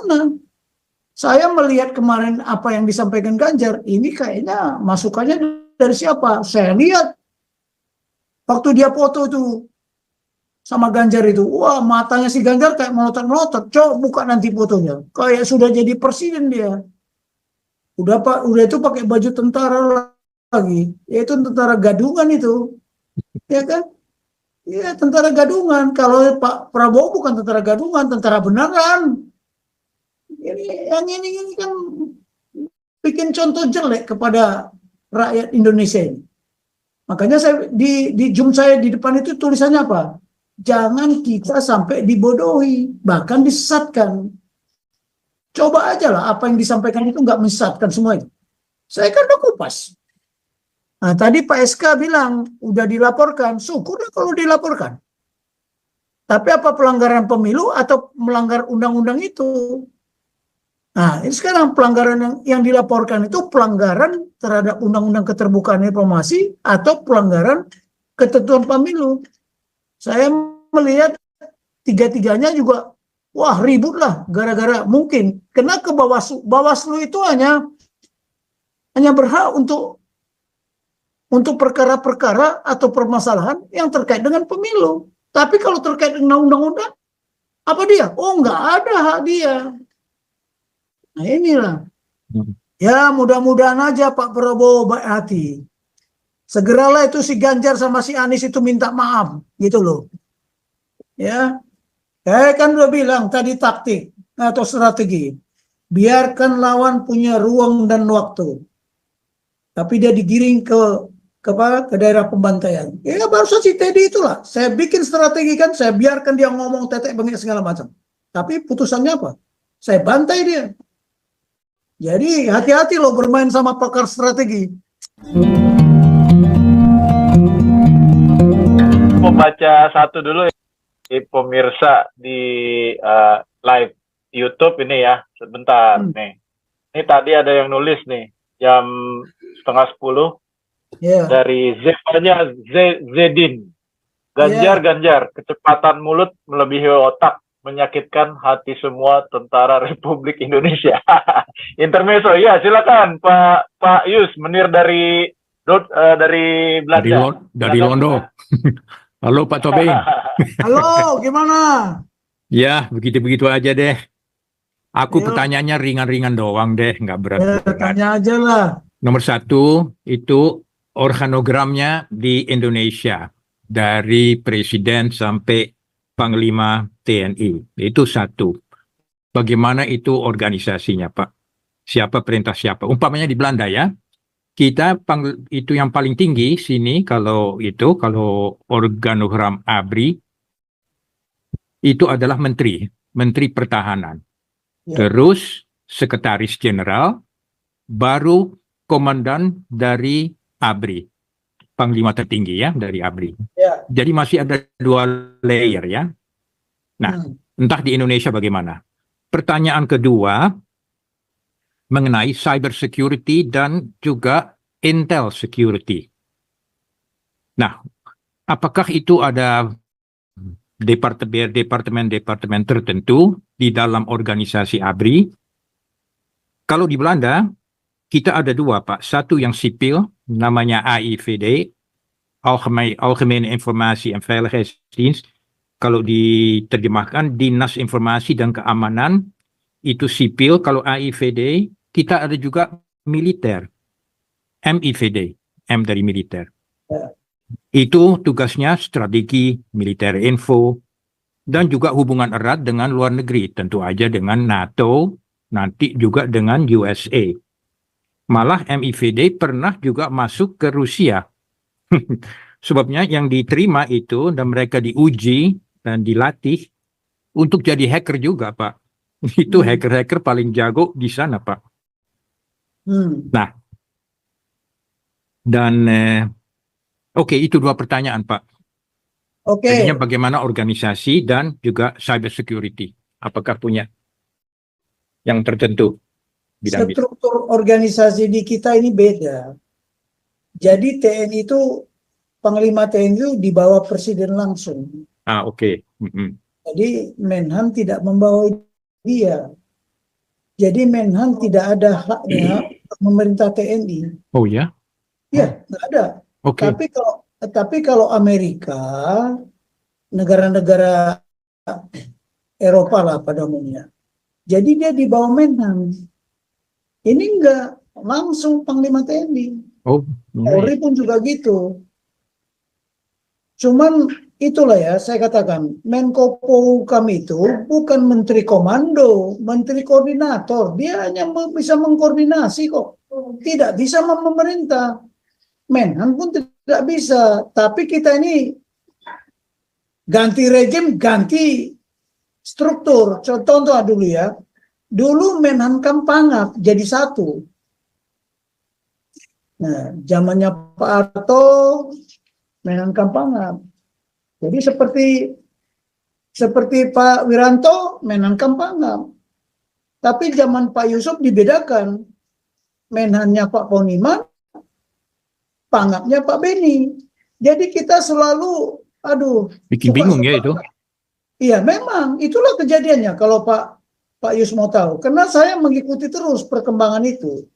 mana? Saya melihat kemarin apa yang disampaikan Ganjar, ini kayaknya masukannya dari siapa? Saya lihat waktu dia foto itu sama Ganjar itu, wah matanya si Ganjar kayak melotot-melotot. Coba buka nanti fotonya, kayak sudah jadi presiden dia. Udah itu pakai baju tentara lagi, yaitu tentara gadungan itu, ya kan? Iya tentara gadungan. Kalau Pak Prabowo bukan tentara gadungan, tentara beneran. Ini kan bikin contoh jelek kepada rakyat Indonesia ini. Makanya saya di Zoom saya di depan itu tulisannya apa? Jangan kita sampai dibodohi, bahkan disesatkan. Coba aja lah apa yang disampaikan itu nggak menyesatkan semua itu. Saya kan udah kupas. Nah, tadi Pak SK bilang udah dilaporkan, syukurlah kalau dilaporkan. Tapi apa pelanggaran pemilu atau melanggar undang-undang itu? Nah, ini sekarang pelanggaran yang dilaporkan itu pelanggaran terhadap Undang-Undang Keterbukaan Informasi atau pelanggaran ketentuan pemilu. Saya melihat tiga-tiganya juga, wah ribut lah gara-gara mungkin. Kena ke Bawaslu. Bawaslu itu hanya berhak untuk perkara-perkara atau permasalahan yang terkait dengan pemilu. Tapi kalau terkait dengan undang-undang, apa dia? Oh, nggak ada hak dia. Nah inilah. Ya mudah-mudahan aja Pak Prabowo baik hati. Segeralah itu si Ganjar sama si Anies itu minta maaf. Gitu loh. Ya. Saya kan udah bilang tadi taktik atau strategi. Biarkan lawan punya ruang dan waktu. Tapi dia digiring ke daerah pembantaian. Ya barusan si Teddy itulah. Saya bikin strategi kan, saya biarkan dia ngomong tetek bengek segala macam. Tapi putusannya apa? Saya bantai dia. Jadi hati-hati loh bermain sama pakar strategi. Mau baca satu dulu ya, pemirsa di live YouTube ini ya, sebentar nih. Ini tadi ada yang nulis nih, jam 9:30 dari Z-nya Zedin. Ganjar, kecepatan mulut melebihi otak, menyakitkan hati semua tentara Republik Indonesia. Intermezzo, ya silakan Pak Yus, Menir dari Belanda. Dari Londo. Halo Pak Tobing. Halo, gimana? Ya, begitu-begitu aja deh. Aku pertanyaannya ringan-ringan doang deh, nggak berat-berat. Tanya aja lah. Nomor 1, itu organogramnya di Indonesia. Dari Presiden sampai Panglima TNI. Itu 1. Bagaimana itu organisasinya, Pak? Siapa perintah siapa? Umpamanya di Belanda ya. Kita itu yang paling tinggi sini kalau organogram ABRI itu adalah Menteri Pertahanan. Terus Sekretaris Jenderal, baru Komandan dari ABRI. Panglima tertinggi ya dari ABRI. Jadi masih ada 2 layer ya. Nah, entah di Indonesia bagaimana. Pertanyaan kedua mengenai cyber security dan juga intel security. Nah, apakah itu ada departemen tertentu di dalam organisasi ABRI? Kalau di Belanda, kita ada 2, Pak. Satu yang sipil, namanya AIVD, Algemene Informatie en Veiligheidsdienst. Kalau diterjemahkan, Dinas Informasi dan Keamanan, itu sipil. Kalau AIVD, kita ada juga militer. MIVD, M dari militer. Itu tugasnya strategi, militer info, dan juga hubungan erat dengan luar negeri. Tentu aja dengan NATO, nanti juga dengan USA. Malah MIVD pernah juga masuk ke Rusia. Sebabnya yang diterima itu dan mereka diuji dan dilatih untuk jadi hacker juga, Pak. Itu hacker-hacker paling jago di sana, Pak. Nah, dan oke, itu 2 pertanyaan, Pak. Jadinya bagaimana organisasi dan juga cyber security? Apakah punya yang tertentu? Struktur organisasi di kita ini beda. Jadi TNI itu, Panglima TNI itu di bawah Presiden langsung. Oke. Jadi Menhan tidak membawa dia. Jadi Menhan tidak ada haknya memerintah TNI. Oh ya, Iya, nggak ada. oke. Tapi kalau Amerika, negara-negara Eropa lah pada umumnya. Jadi dia di bawah Menhan. Ini enggak langsung Panglima TNI. Oh, Polri pun juga gitu. Cuman itulah ya, saya katakan, Menko Polhukam itu bukan menteri komando, menteri koordinator. Dia hanya bisa mengkoordinasi kok. Tidak bisa memerintah. Menhan pun tidak bisa. Tapi kita ini ganti rejim, ganti struktur. Contoh dulu ya. Dulu Menhankam Pangap jadi satu. Nah, zamannya Pak Harto, Menhankam Pangap. Jadi seperti Pak Wiranto, Menhankam Pangap. Tapi zaman Pak Yusuf dibedakan. Menhannya Pak Poniman, Pangapnya Pak Beni. Jadi kita selalu, bikin bingung ya itu. Iya, memang itulah kejadiannya kalau Pak Yus mau tahu. Karena saya mengikuti terus perkembangan itu.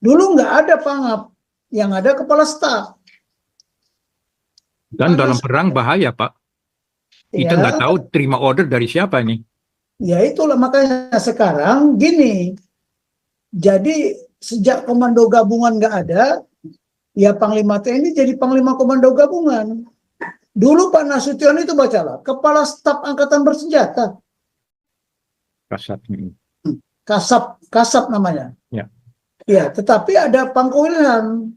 Dulu nggak ada Pangap, yang ada kepala staf. Dan dalam perang bahaya, Pak. Kita nggak tahu terima order dari siapa nih. Ya itulah makanya sekarang gini. Jadi sejak komando gabungan nggak ada, ya Panglima TNI jadi Panglima Komando Gabungan. Dulu Pak Nasution itu bacalah, Kepala Staf Angkatan Bersenjata. Kasap namanya. Ya. Ya, tetapi ada Pangkowilhan.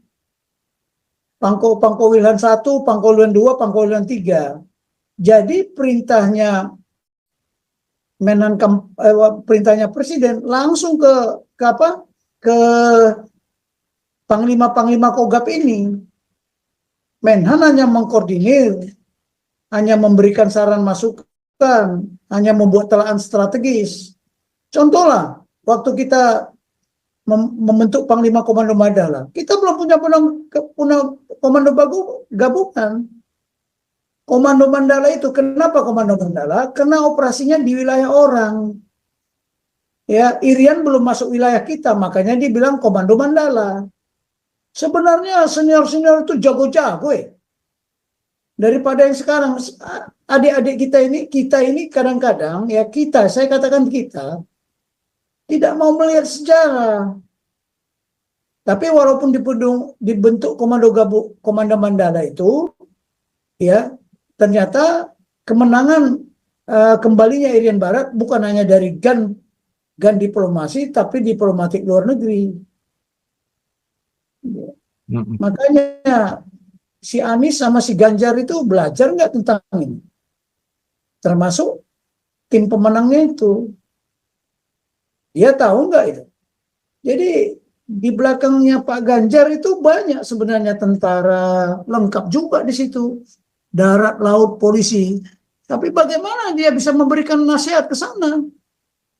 Pangkowilhan 1, Pangkowilhan 2, Pangkowilhan 3. Jadi perintahnya perintahnya presiden langsung ke Panglima Kogab ini. Menhan hanya mengkoordinir, hanya memberikan saran masukan, hanya membuat telahan strategis. Contohlah, waktu kita membentuk Panglima Komando Mandala, kita belum punya komando gabungan. Komando Mandala itu, kenapa Komando Mandala? Karena operasinya di wilayah orang. Ya, Irian belum masuk wilayah kita, makanya dibilang Komando Mandala. Sebenarnya senior-senior itu jago-jago ya. Daripada yang sekarang, adik-adik kita ini kadang-kadang, ya saya katakan kita, tidak mau melihat sejarah. Tapi walaupun dibentuk Komando Mandala itu, ya ternyata kemenangan kembalinya Irian Barat bukan hanya dari gan diplomasi, tapi diplomatik luar negeri. Makanya si Anies sama si Ganjar itu belajar nggak tentang ini, termasuk tim pemenangnya itu, dia tahu nggak itu. Jadi di belakangnya Pak Ganjar itu banyak sebenarnya tentara, lengkap juga di situ, darat, laut, polisi. Tapi bagaimana dia bisa memberikan nasihat ke sana?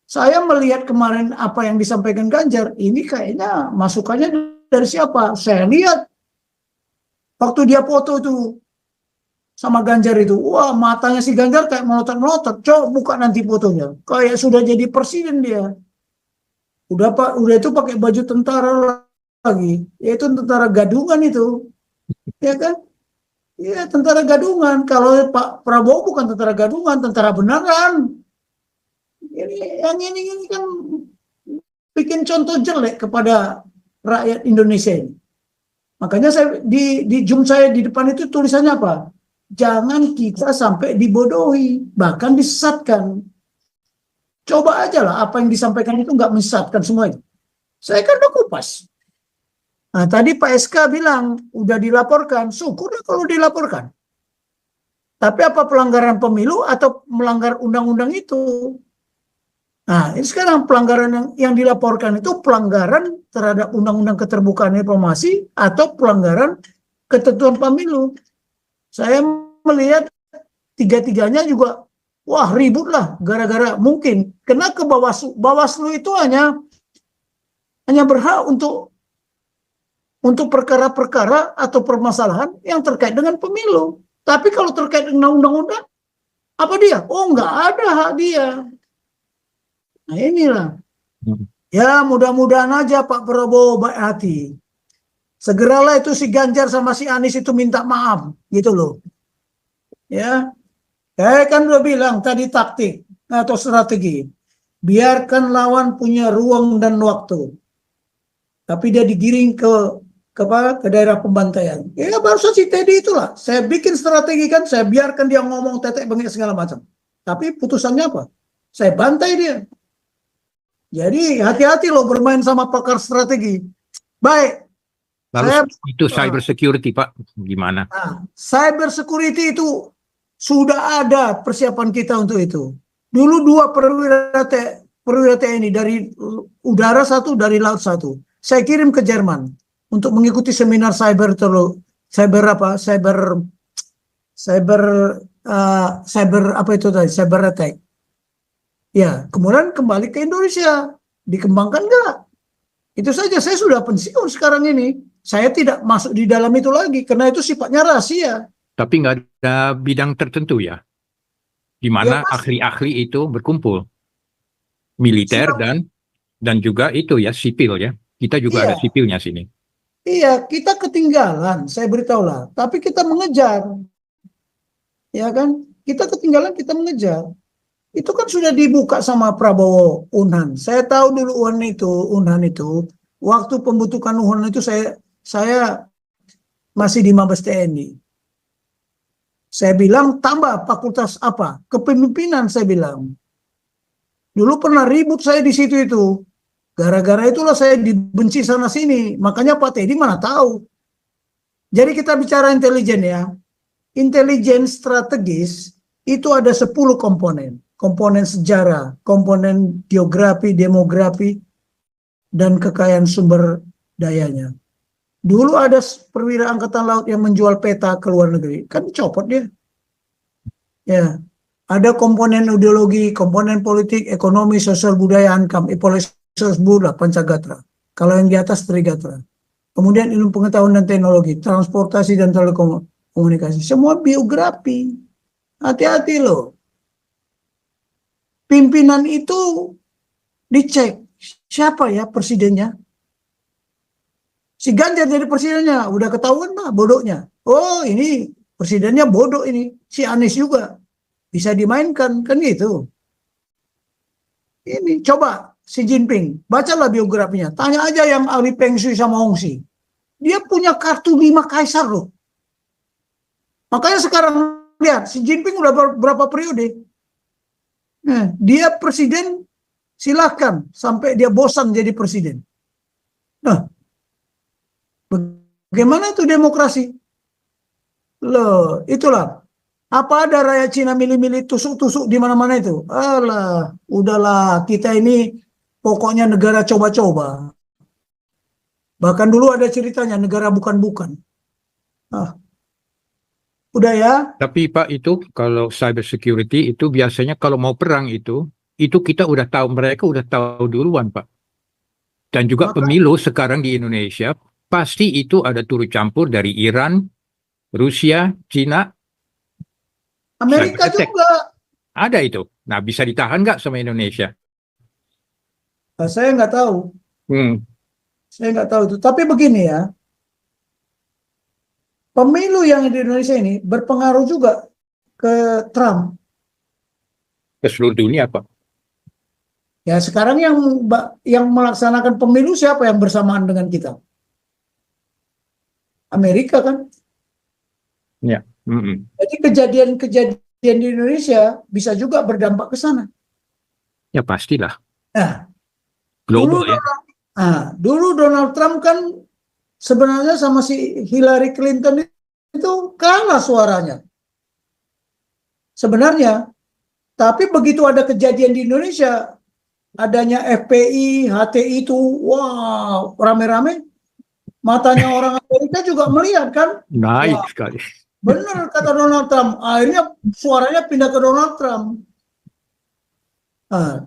Saya melihat kemarin apa yang disampaikan Ganjar, ini kayaknya masukannya dari siapa? Saya lihat waktu dia foto itu sama Ganjar itu, wah matanya si Ganjar kayak melotot-melotot. Coba buka nanti fotonya, kayak sudah jadi presiden dia. Udah itu pakai baju tentara lagi, yaitu tentara gadungan itu, ya kan? Ya tentara gadungan. Kalau Pak Prabowo bukan tentara gadungan, tentara beneran. Yang ini kan bikin contoh jelek kepada rakyat Indonesia ini. Makanya saya di Zoom saya di depan itu tulisannya apa? Jangan kita sampai dibodohi, bahkan disesatkan. Coba aja lah apa yang disampaikan itu nggak menyesatkan semua itu. Saya kan udah kupas. Nah, tadi Pak SK bilang udah dilaporkan, syukurlah kalau dilaporkan. Tapi apa pelanggaran pemilu atau melanggar undang-undang itu? Nah, ini sekarang pelanggaran yang dilaporkan itu pelanggaran terhadap undang-undang keterbukaan informasi atau pelanggaran ketentuan pemilu. Saya melihat tiga-tiganya juga wah ribut lah gara-gara mungkin kena ke Bawaslu itu hanya berhak untuk perkara-perkara atau permasalahan yang terkait dengan pemilu. Tapi kalau terkait dengan undang-undang, apa dia? Oh, nggak ada hak dia. Nah inilah. Ya, mudah-mudahan aja Pak Prabowo baik hati. Segeralah itu si Ganjar sama si Anies itu minta maaf, gitu loh. Ya, saya kan udah bilang tadi taktik atau strategi. Biarkan lawan punya ruang dan waktu. Tapi dia digiring ke daerah pembantaian. Ya barusan si Teddy itulah. Saya bikin strategi kan, saya biarkan dia ngomong tetek bengek segala macam. Tapi putusannya apa? Saya bantai dia. Jadi hati-hati loh bermain sama pakar strategi. Baik. Lalu Saya, itu cyber security, Pak, gimana? cyber security itu sudah ada persiapan kita untuk itu. Dulu 2 perwira TNI dari udara 1, dari laut 1. Saya kirim ke Jerman untuk mengikuti seminar cyber apa itu tadi, cyber attack. Ya, kemudian kembali ke Indonesia. Dikembangkan nggak? Itu saja, saya sudah pensiun sekarang ini. Saya tidak masuk di dalam itu lagi, karena itu sifatnya rahasia. Tapi nggak ada bidang tertentu ya, di mana ahli-ahli itu berkumpul, militer dan juga itu ya sipil ya. Kita juga ada sipilnya sini. Iya, kita ketinggalan, saya beritahu lah. Tapi kita mengejar, ya kan? Kita ketinggalan, kita mengejar. Itu kan sudah dibuka sama Prabowo Unhan. Saya tahu dulu Unhan itu waktu pembentukan Unhan itu saya masih di Mabes TNI. Saya bilang tambah fakultas apa? Kepemimpinan saya bilang. Dulu pernah ribut saya di situ itu. Gara-gara itulah saya dibenci sana sini. Makanya Pak Teddy mana tahu. Jadi kita bicara intelijen ya. Intelijen strategis itu ada 10 komponen. Komponen sejarah, komponen geografi, demografi, dan kekayaan sumber dayanya. Dulu ada perwira angkatan laut yang menjual peta ke luar negeri, kan dicopot dia. Ya, ada komponen ideologi, komponen politik, ekonomi, sosial budaya, ankam, Buddha, Pancagatra. Kalau yang di atas Trigatra. Kemudian ilmu pengetahuan dan teknologi, transportasi dan telekomunikasi, semua biografi. Hati-hati loh. Pimpinan itu dicek siapa ya presidennya. Si Ganjar jadi presidennya, udah ketahuan lah bodohnya. Oh ini presidennya bodoh ini. Si Anies juga bisa dimainkan, kan gitu. Ini coba Xi Jinping, bacalah biografinya. Tanya aja yang ahli Peng Shui sama Hong Xi. Dia punya kartu 5 kaisar loh. Makanya sekarang lihat, Xi Jinping udah berapa periode. Nah, dia presiden, silahkan sampai dia bosan jadi presiden. Nah, bagaimana itu demokrasi? Loh, itulah. Apa ada rakyat Cina milih-milih tusuk-tusuk di mana-mana itu? Alah, udahlah, kita ini pokoknya negara coba-coba. Bahkan dulu ada ceritanya negara bukan-bukan. Udah ya. Tapi Pak itu kalau cyber security itu biasanya kalau mau perang itu kita udah tahu, mereka udah tahu duluan Pak. Dan juga pemilu sekarang di Indonesia pasti itu ada turut campur dari Iran, Rusia, Cina, Amerika juga. Ada itu. Nah bisa ditahan nggak sama Indonesia? Nah, saya nggak tahu. Saya nggak tahu itu. Tapi begini ya. Pemilu yang di Indonesia ini berpengaruh juga ke Trump. Ke seluruh dunia, Pak. Ya sekarang yang melaksanakan pemilu siapa yang bersamaan dengan kita? Amerika kan? Ya. Jadi kejadian-kejadian di Indonesia bisa juga berdampak ke sana. Ya pastilah. Nah, global ya. Dulu Donald Trump kan sebenarnya sama si Hillary Clinton itu kalah suaranya. Sebenarnya. Tapi begitu ada kejadian di Indonesia, adanya FPI, HTI itu, wow, rame-rame. Matanya orang Amerika juga melihat kan? Naik sekali. Benar kata Donald Trump. Akhirnya suaranya pindah ke Donald Trump.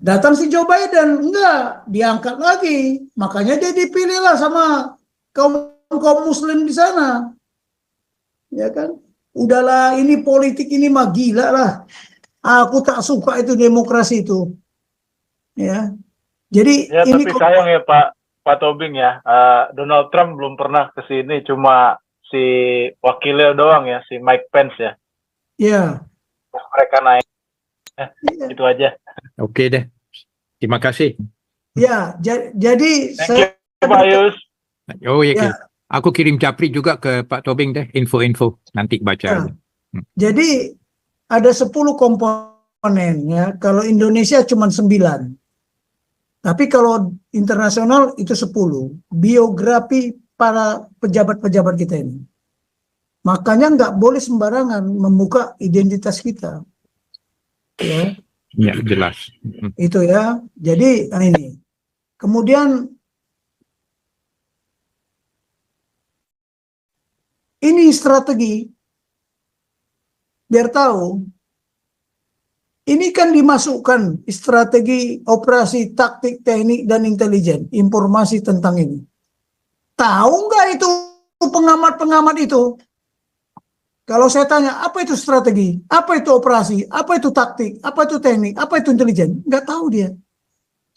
Datang si Joe Biden, enggak, diangkat lagi. Makanya dia dipilih lah sama kaum muslim di sana. Ya kan? Udahlah, ini politik ini mah gila lah. Aku tak suka itu demokrasi itu. Ya. Jadi Ya, ini tapi sayang ya Pak Tobing ya, Donald Trump belum pernah ke sini, cuma si wakilnya doang ya, si Mike Pence ya. ya, Mereka naik, ya, itu aja. Oke deh. Terima kasih. ya. Jadi Thank you saya Pak Yus. Oh iya, ya, aku kirim japri juga ke Pak Tobing deh, info-info. Nanti baca ya. aja. Jadi ada 10 komponen ya. Kalau Indonesia cuma 9. Tapi kalau internasional itu 10. Biografi para pejabat-pejabat kita ini. Makanya nggak boleh sembarangan membuka identitas kita. Ya, Ya, jelas. itu ya. Jadi ini. Kemudian ini strategi biar tahu. Ini kan dimasukkan strategi operasi, taktik, teknik, dan intelijen. Informasi tentang ini. Tahu nggak itu pengamat-pengamat itu? Kalau saya tanya, apa itu strategi? Apa itu operasi? Apa itu taktik? Apa itu teknik? Apa itu intelijen? Nggak tahu dia.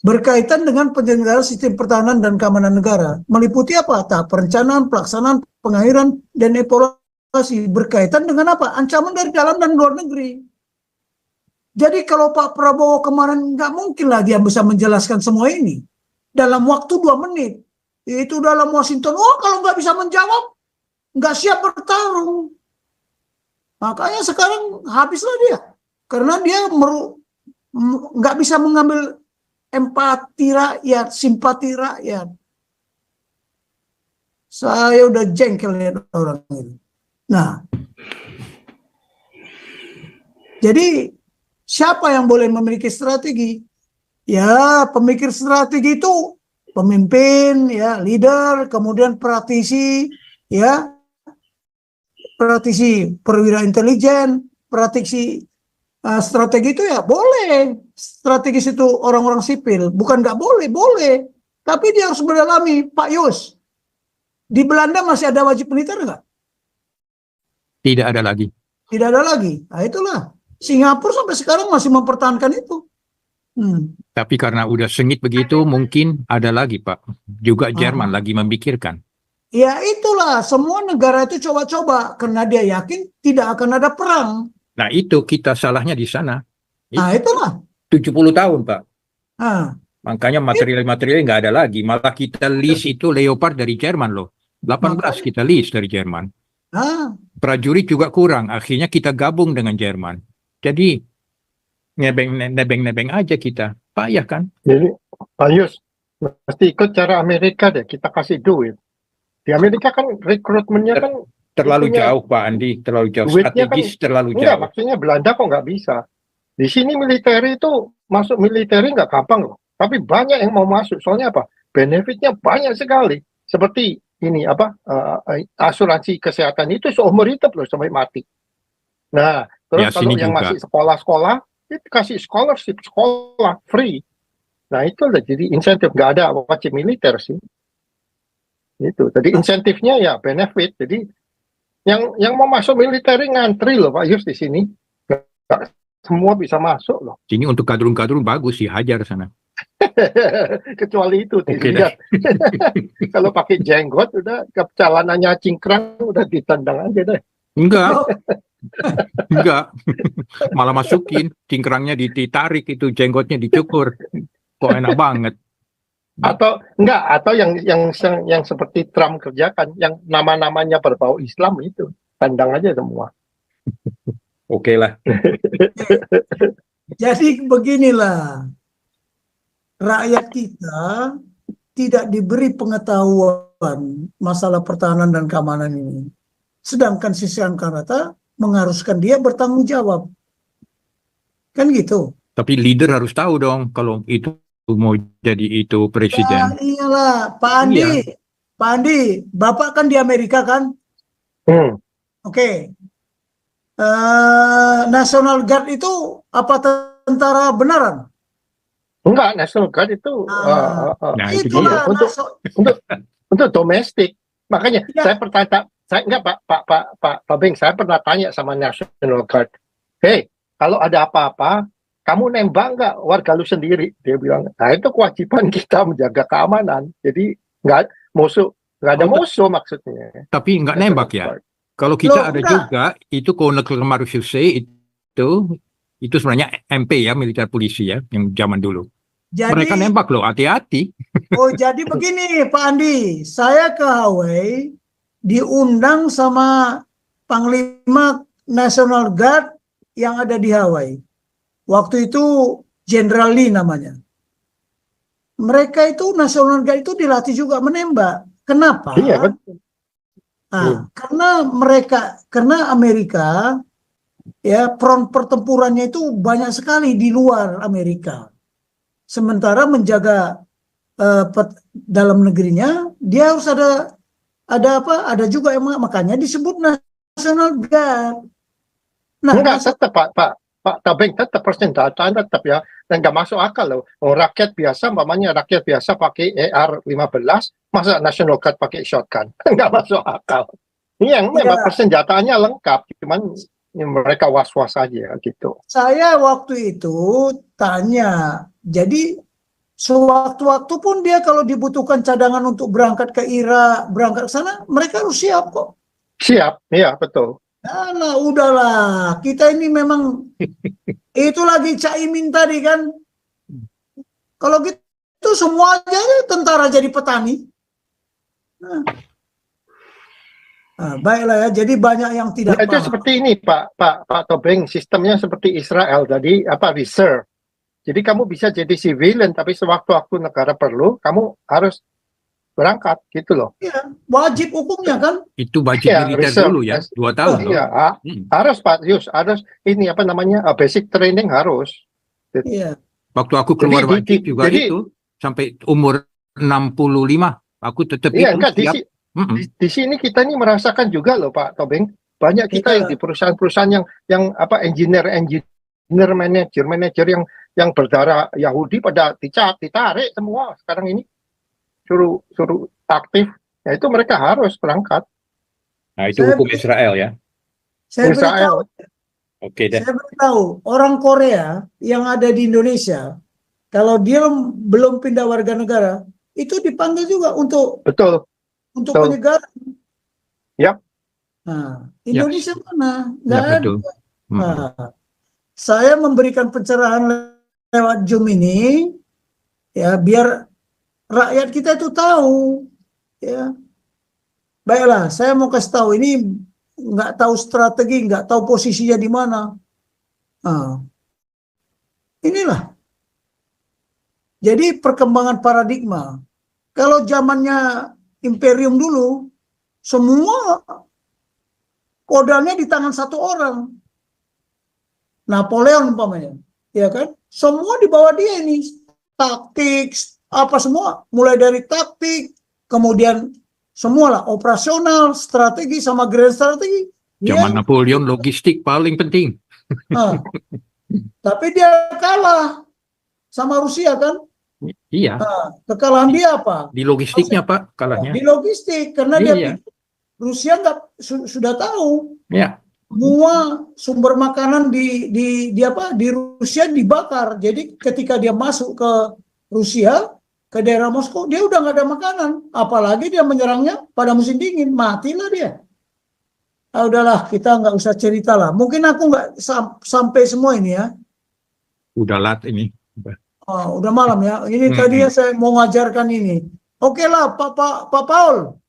Berkaitan dengan penyelenggaraan sistem pertahanan dan keamanan negara. Meliputi apa? Tahap perencanaan, pelaksanaan, pengakhiran, dan evaluasi. Berkaitan dengan apa? Ancaman dari dalam dan luar negeri. Jadi kalau Pak Prabowo kemarin nggak mungkin lah dia bisa menjelaskan semua ini dalam waktu 2 menit. Itu dalam Washington. Oh, kalau nggak bisa menjawab, nggak siap bertarung. Makanya sekarang habislah dia. Karena dia nggak bisa mengambil empati rakyat, simpati rakyat. Saya udah jengkel lihat orang ini. Nah, jadi siapa yang boleh memiliki strategi? Ya, pemikir strategi itu pemimpin, ya, leader, kemudian praktisi, ya, praktisi perwira intelijen, praktisi strategi itu ya boleh. Strategis itu orang-orang sipil, bukan nggak boleh, boleh. Tapi dia harus mendalami, Pak Yus. Di Belanda masih ada wajib militer nggak? Tidak ada lagi. Tidak ada lagi. Nah, itulah. Singapura sampai sekarang masih mempertahankan itu. Tapi karena udah sengit begitu, mungkin ada lagi, Pak. Juga Jerman lagi memikirkan. Ya itulah, semua negara itu coba-coba karena dia yakin tidak akan ada perang. Nah itu kita salahnya di sana. Nah itulah. 70 tahun, Pak. Nah, Makanya material-material nggak ada lagi. Malah kita lease itu Leopard dari Jerman loh. 18 kita lease dari Jerman. nah, Prajurit juga kurang. Akhirnya kita gabung dengan Jerman. Jadi nebeng-nebeng aja kita. Payah kan? Jadi, Pak Yus, mesti ikut cara Amerika deh, kita kasih duit. Di Amerika kan rekrutmennya kan Terlalu itunya, jauh, Pak Andi. Terlalu jauh. duitnya kan Strategis terlalu enggak, jauh. maksudnya Belanda kok nggak bisa. Di sini militer itu, masuk militer nggak gampang loh. Tapi banyak yang mau masuk, soalnya apa? Benefitnya banyak sekali. Seperti ini, asuransi kesehatan itu seumur hidup loh, sampai mati. Nah, terus Ya, kalau sini yang juga. masih sekolah-sekolah, itu kasih scholarship, sekolah, free. Nah, itu udah jadi insentif, nggak ada wajib militer sih. Itu. Jadi insentifnya ya benefit. Jadi yang mau masuk militer ngantri loh Pak Yus di sini. Nggak semua bisa masuk loh. Sini untuk kadrun-kadrun bagus sih, hajar sana. Kecuali itu Oke dilihat. Kalau pakai jenggot udah celananya cingkrang udah ditendang aja deh. Enggak, enggak. Malah masukin, cingkrangnya ditarik itu, jenggotnya dicukur. Kok enak banget. Atau enggak, atau yang seperti Trump kerjakan, yang nama-namanya berbau Islam itu, tendang aja semua. Oke lah. jadi beginilah. Rakyat kita tidak diberi pengetahuan masalah pertahanan dan keamanan ini. Sedangkan sisi Angkatan mengharuskan dia bertanggung jawab. Kan gitu. Tapi leader harus tahu dong kalau itu mau jadi itu Ya, presiden. iyalah, Pak Andi. Iya. Pak Andi, Bapak kan di Amerika kan? Oke. National Guard itu apa tentara beneran? Enggak, National Guard itu Nah, itu Itulah dia. Untuk domestik. Makanya Ya. saya bertanya, Pak Beng, saya pernah tanya sama National Guard, hey, kalau ada apa-apa, kamu nembak nggak warga lu sendiri? Dia bilang, nah itu kewajiban kita menjaga keamanan. Jadi nggak ada musuh maksudnya. Tapi nggak nembak ya. Kalau kita ada juga itu Colonel Marususe itu sebenarnya MP ya, militer polisi ya, yang zaman dulu. Jadi, mereka nembak loh, hati-hati. Oh, jadi begini Pak Andi, saya ke Hawaii diundang sama Panglima National Guard yang ada di Hawaii. Waktu itu Jenderal Lee namanya. Mereka itu National Guard itu dilatih juga menembak. Kenapa? Iya, betul. Karena Amerika ya front pertempurannya itu banyak sekali di luar Amerika. Sementara menjaga dalam negerinya dia harus ada juga yang makanya disebut National Guard. Nah, enggak tetap Pak Tabeng tetap persenjataan tetap ya, dan nggak masuk akal loh. Rakyat biasa, rakyat biasa pakai AR-15, masa National Guard pakai shotgun? Nggak masuk akal. Ini yang memang persenjataannya lengkap, cuman mereka was-was aja gitu. Saya waktu itu tanya, jadi sewaktu-waktu pun dia kalau dibutuhkan cadangan untuk berangkat ke Irak, berangkat ke sana, mereka harus siap kok. Siap, iya betul. Nah, udahlah, kita ini memang itu lagi Caimin tadi kan. Kalau gitu semua aja tentara jadi petani. Nah, baiklah ya, jadi banyak yang tidak itu paham. seperti ini Pak Tobeng, sistemnya seperti Israel tadi, reserve. Jadi kamu bisa jadi civilian, tapi sewaktu-waktu negara perlu, kamu harus berangkat gitu loh. Ya, wajib hukumnya kan? Itu wajib militer dulu ya, 2 tahun. Iya, harus Pak Yus, harus ini basic training harus. Iya. Waktu aku keluar wajib juga itu sampai umur 65, aku tetap iya, enggak, di sini kita ini merasakan juga loh Pak Tobeng, banyak kita yang di perusahaan-perusahaan yang engineer manager yang berdarah Yahudi pada ditarik semua sekarang ini, suruh aktif, ya itu mereka harus berangkat. Nah itu hukum Israel ya. Saya beritahu, Oke deh. saya beritahu orang Korea yang ada di Indonesia, kalau dia belum pindah warga negara, itu dipanggil juga untuk penyegaran. Yap. Nah, Indonesia mana? Nggak ya, ada. betul. Nah, saya memberikan pencerahan lewat Zoom ini, ya biar rakyat kita itu tahu, ya. Baiklah, saya mau kasih tahu ini nggak tahu strategi, nggak tahu posisinya di mana. Nah, inilah. Jadi perkembangan paradigma. Kalau zamannya imperium dulu, semua kodanya di tangan satu orang. Napoleon umpamanya, ya kan? Semua di bawah dia ini. Taktik, apa semua, mulai dari taktik, kemudian semualah operasional, strategi sama grand strategi. Zaman Napoleon logistik paling penting. Nah, tapi dia kalah sama Rusia kan? Iya. Nah, kekalahan dia apa? Di logistiknya Pak kalahnya. Di logistik karena dia pikir Rusia sudah tahu. Ya. Semua sumber makanan di Rusia dibakar. Jadi ketika dia masuk ke Rusia, ke daerah Moskow, dia udah nggak ada makanan. Apalagi dia menyerangnya pada musim dingin, matilah dia. Ah, udahlah, kita nggak usah cerita lah. Mungkin aku nggak sampai semua ini ya. Udah lat ini. Oh, udah malam ya. Ini tadi saya mau ngajarkan ini. Oke lah, Pak Paul.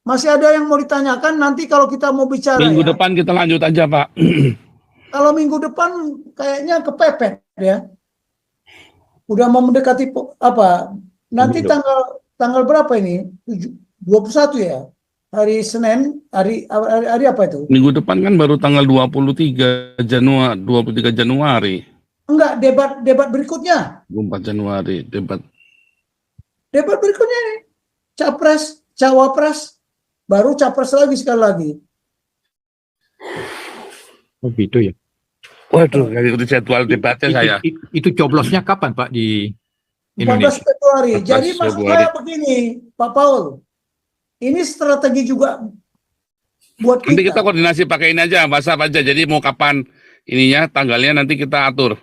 Masih ada yang mau ditanyakan? Nanti kalau kita mau bicara minggu depan kita lanjut aja Pak. Kalau minggu depan kayaknya kepepet ya. Udah mau mendekati apa? Nanti tanggal berapa ini? 21 ya? Hari Senin, hari apa itu? Minggu depan kan baru tanggal 23 Januari. Enggak, debat berikutnya. 24 Januari debat. Debat berikutnya nih. Capres, Cawapres, baru Capres lagi sekali lagi. Oh gitu ya. Waduh, kayak itu jadwal debatnya saya. Itu coblosnya kapan Pak di Indonesia? 14 Februari. 14 Jadi maksud Februari. saya begini, Pak Paul. Ini strategi juga buat Nanti kita kita. koordinasi pakai ini aja, WhatsApp aja. Jadi mau kapan ininya, tanggalnya nanti kita atur.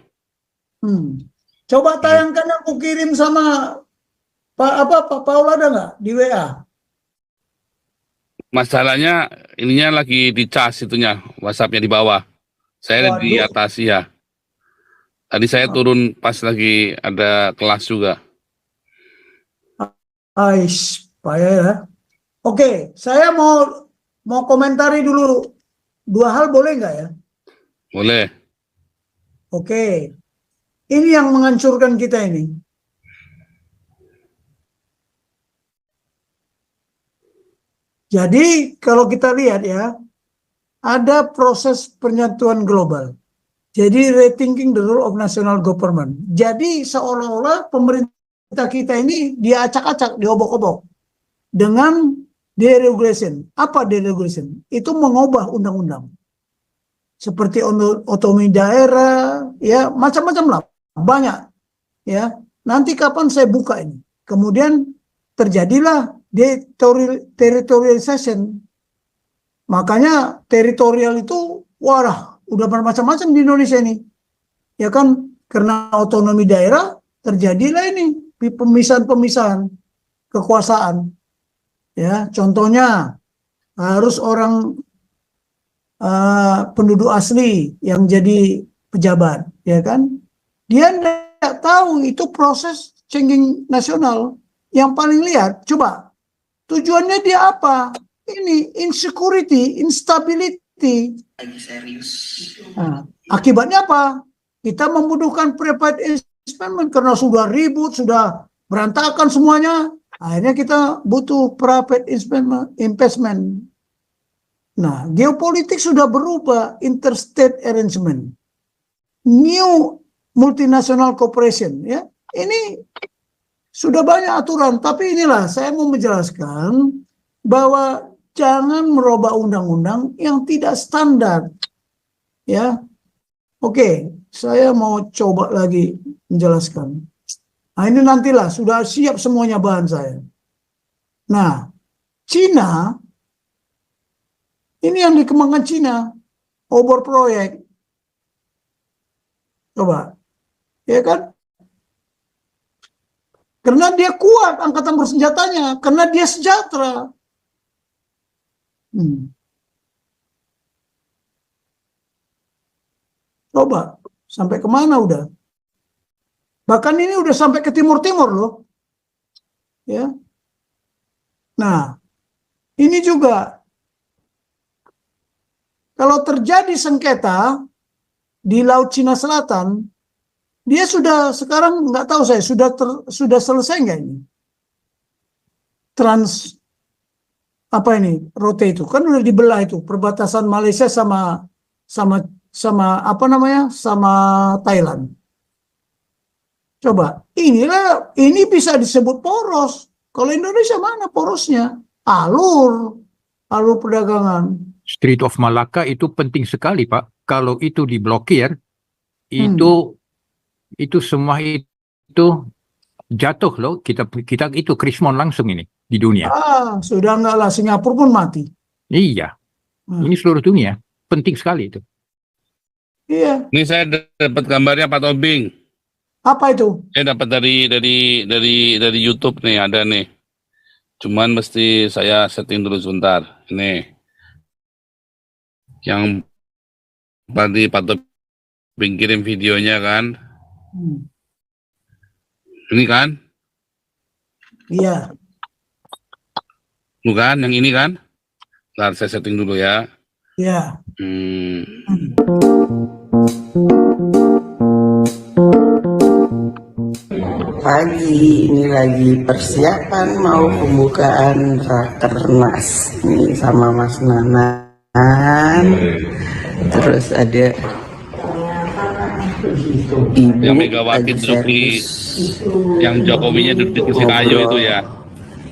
Coba tayangkan yang aku kirim sama Pak Paul, ada nggak di WA? Masalahnya ininya lagi dicas itunya, WhatsApp-nya di bawah. Saya di Waduh. atas ya. Tadi saya turun pas lagi ada kelas juga. Payah ya. Oke, saya mau komentari dulu 2 hal, boleh nggak ya? Boleh. Oke, ini yang menghancurkan kita ini. Jadi kalau kita lihat ya, ada proses penyatuan global. Jadi rethinking the role of national government. Jadi seolah-olah pemerintah kita ini diacak-acak, diobok-obok dengan deregulation. Apa deregulation? Itu mengubah undang-undang. Seperti otonomi daerah, ya macam-macam lah, banyak. Ya, nanti kapan saya buka ini? Kemudian terjadilah territorialization. Makanya teritorial itu, wah, udah bermacam-macam di Indonesia ini. Ya kan, karena otonomi daerah, terjadilah ini pemisahan-pemisahan kekuasaan. Ya, contohnya harus orang penduduk asli yang jadi pejabat, ya kan? Dia tidak tahu itu proses changing nasional. Yang paling lihat, coba tujuannya dia apa? Ini insecurity, instability. Nah, akibatnya apa? Kita membutuhkan private investment karena sudah ribut, sudah berantakan semuanya. Akhirnya kita butuh private investment. Nah, geopolitik sudah berubah, interstate arrangement, new multinational cooperation. Ya, ini sudah banyak aturan. Tapi inilah saya mau menjelaskan bahwa jangan merubah undang-undang yang tidak standar. Ya, oke, saya mau coba lagi menjelaskan. Nah, ini nantilah sudah siap semuanya bahan saya. Nah, Cina, ini yang dikembangkan Cina, obor proyek. Coba, ya kan? Karena dia kuat angkatan bersenjatanya, karena dia sejahtera. Coba, sampai kemana udah? Bahkan ini udah sampai ke timur-timur loh. Ya. Nah, ini juga kalau terjadi sengketa di Laut Cina Selatan, dia sudah sekarang nggak tahu saya sudah selesai nggak ini? Rote itu kan udah dibelah itu perbatasan Malaysia sama apa namanya, sama Thailand. Coba, ini bisa disebut poros. Kalau Indonesia mana porosnya? Alur perdagangan. Strait of Malacca itu penting sekali, Pak. Kalau itu diblokir, itu semua itu jatuh loh. Kita itu krismon langsung ini di dunia. Sudah enggak lah, Singapura pun mati. Iya. Ini seluruh dunia. Penting sekali itu. Iya. Ini saya dapat gambarnya Pak Tobing. Apa itu? Saya dapat dari YouTube nih, ada nih. Cuman mesti saya setting dulu sebentar. Ini yang tadi Pak Tobing kirim videonya kan. Ini kan? Iya. Bukan, yang ini kan? Ntar saya setting dulu ya. Iya. Pagi ini lagi persiapan mau pembukaan Rakernas nih sama Mas Nanan, terus ada Ibu Yang Megawati duduk di, yang Jokowinya duduk di kursi kayu itu ya.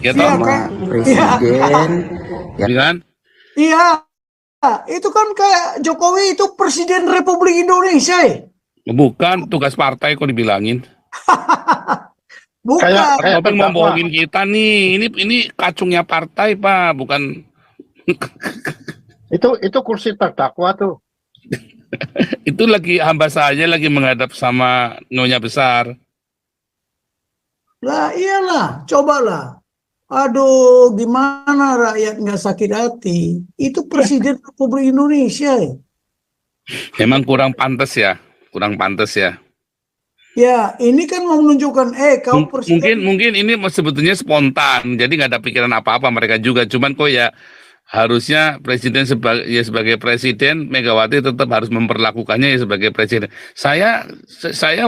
Ya toh? sama Presiden. Ini kan? Iya. Itu kan kayak Jokowi itu Presiden Republik Indonesia. Bukan, tugas partai kok dibilangin. Bukan. Kayak Topeng mau bohongin kita nih. Ini kacungnya partai, Pak, bukan. itu kursi terdakwa tuh. Itu lagi hamba saya lagi menghadap sama Nyonya Besar. Lah iyalah, cobalah. Aduh, gimana rakyat nggak sakit hati? Itu Presiden Republik Indonesia. Memang kurang pantas ya. Kurang pantas ya. Ya, ini kan mau menunjukkan, kau presiden. Mungkin ini sebetulnya spontan. Jadi nggak ada pikiran apa-apa mereka juga. Cuman kok ya harusnya presiden sebagai presiden, Megawati tetap harus memperlakukannya ya sebagai presiden. Saya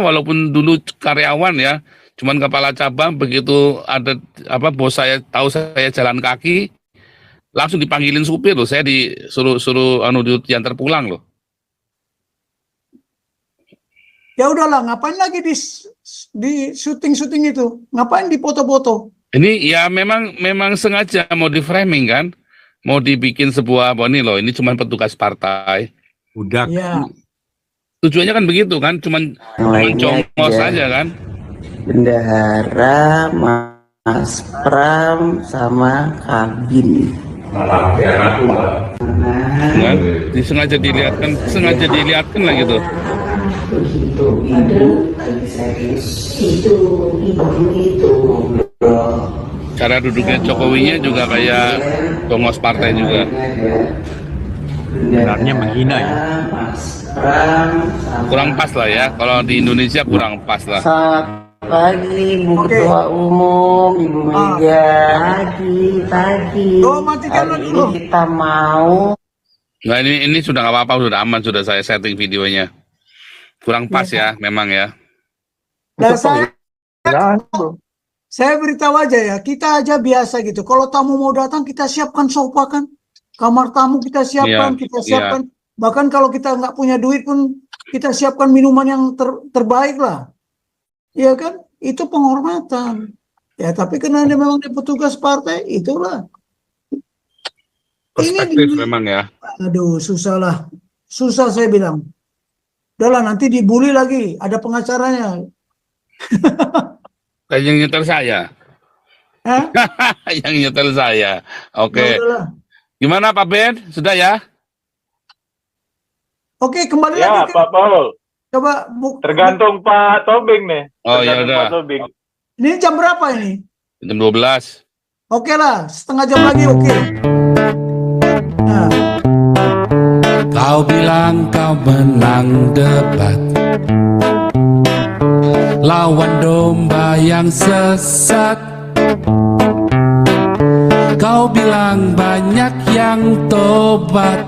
walaupun dulu karyawan ya, cuman kepala cabang, begitu ada bos saya tahu saya jalan kaki, langsung dipanggilin supir loh. Saya disuruh diantar pulang loh. Ya udahlah, ngapain lagi di syuting itu? Ngapain di foto-foto? Ini ya memang sengaja mau di framing kan, mau dibikin sebuah ini loh. Ini cuma petugas partai. Udah. Ya. Tujuannya kan begitu kan, cuman congos aja kan. Bendahara, Mas Pram, sama Kabin. Kan? Sengaja dilihatkan lah gitu. Cara duduknya Jokowinya juga kayak congos partai juga. Sebenarnya menghina ya. Kurang pas lah ya. Kalau di Indonesia kurang pas lah. Selamat pagi Bu Ketua Umum, Ibu Mega. Pagi. Matikan Hari dulu. ini kita mau. Nah ini sudah nggak apa-apa, sudah aman, sudah saya setting videonya. Kurang pas ya, memang ya. Nah, Ya, saya beritahu aja ya, kita aja biasa gitu. Kalau tamu mau datang, kita siapkan sofa kan. Kamar tamu kita siapkan, Iya, kita siapkan. Bahkan kalau kita nggak punya duit pun, kita siapkan minuman yang terbaik lah. Iya kan? Itu penghormatan. Ya, tapi karena dia memang dia petugas partai, itulah. Perspektif memang ya. Aduh, susah lah. Susah saya bilang. Udahlah, nanti dibully lagi. Ada pengacaranya. Kayak yang nyetel saya. Hah? Yang nyetel saya. Oke. Ya udahlah. Gimana Pak Ben? Sudah ya? Oke, kembali Ya, lagi. Pak Paul. Coba Tergantung Pak Tobing nih. Oh ya Tergantung udah. Pak Tobing. Ini jam berapa ini? Jam 12. Oke lah, setengah jam lagi oke. Nah, Kau bilang kau menang debat, lawan domba yang sesat. Kau bilang banyak yang tobat.